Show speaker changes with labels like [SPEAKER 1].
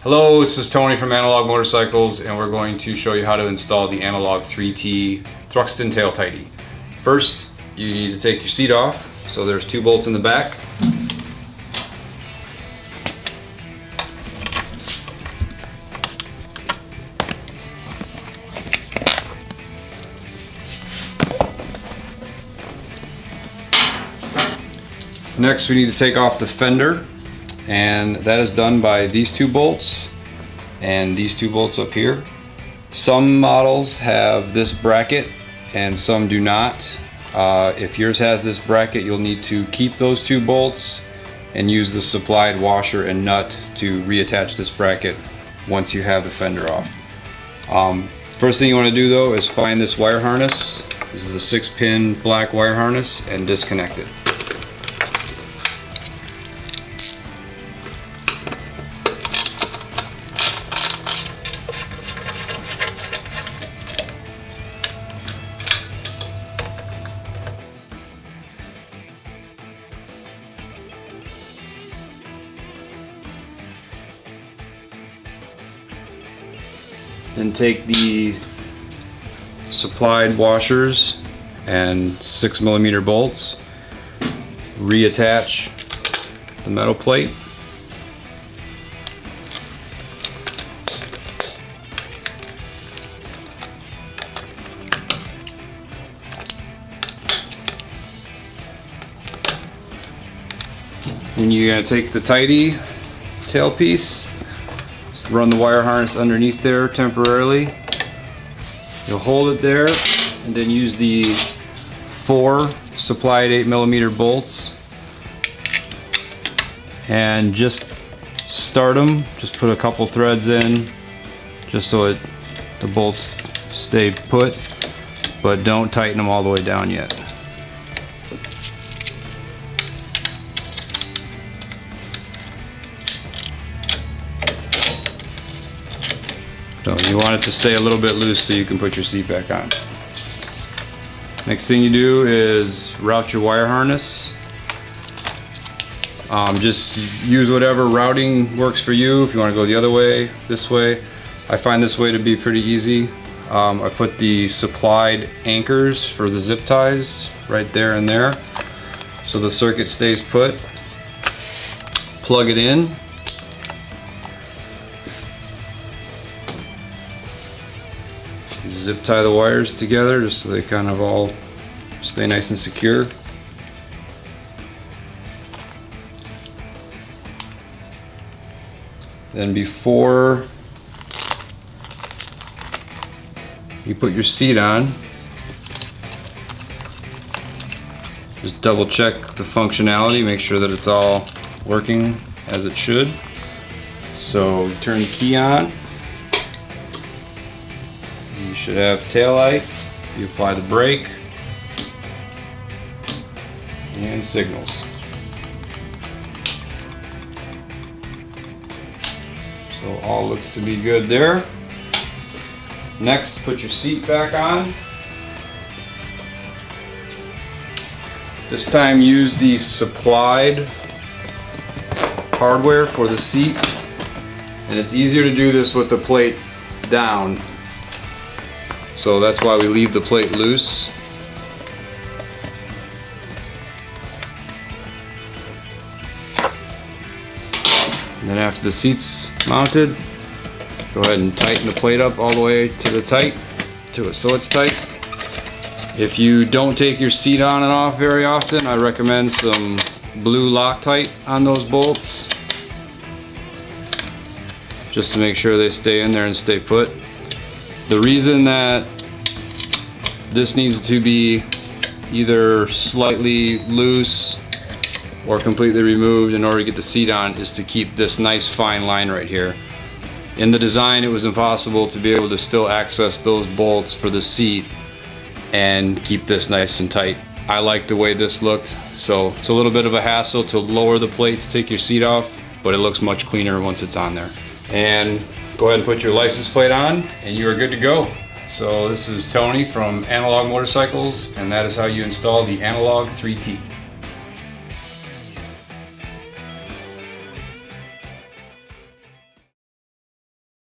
[SPEAKER 1] Hello, this is Tony from Analog Motorcycles, and we're going to show you how to install the Analog 3T Thruxton tail tighty. First, you need to take your seat off. So there's 2 bolts in the back. Next, we need to take off the fender, and that is done by these 2 bolts and these 2 bolts up here. Some models have this bracket and some do not. If yours has this bracket, you'll need to keep those 2 bolts and use the supplied washer and nut to reattach this bracket once you have the fender off. First thing you want to do though is find this wire harness. This is a 6-pin black wire harness, and disconnect it. Then take the supplied washers and 6mm bolts, reattach the metal plate. Then you're going to take the tighty tailpiece, run the wire harness underneath there temporarily. You'll hold it there and then use the 4 supplied 8mm bolts and just start them. Just put a couple threads in just so the bolts stay put, but don't tighten them all the way down yet. So you want it to stay a little bit loose so you can put your seat back on. Next thing you do is route your wire harness. Just use whatever routing works for you. If you want to go the other way, this way. I find this way to be pretty easy. I put the supplied anchors for the zip ties right there and there, so the circuit stays put. Plug it in. Zip tie the wires together just so they kind of all stay nice and secure. Then before you put your seat on, just double check the functionality, make sure that it's all working as it should. So turn the key on. You should have tail light. You apply the brake and signals. So all looks to be good there. Next, put your seat back on. This time use the supplied hardware for the seat, and it's easier to do this with the plate down. So that's why we leave the plate loose. And then after the seat's mounted, go ahead and tighten the plate up all the way to it so it's tight. If you don't take your seat on and off very often, I recommend some blue Loctite on those bolts, just to make sure they stay in there and stay put. The reason that this needs to be either slightly loose or completely removed in order to get the seat on is to keep this nice fine line right here. In the design, it was impossible to be able to still access those bolts for the seat and keep this nice and tight. I like the way this looked, so it's a little bit of a hassle to lower the plate to take your seat off, but it looks much cleaner once it's on there. And go ahead and put your license plate on and you are good to go. So this is Tony from Analog Motorcycles, and that is how you install the Analog 3T.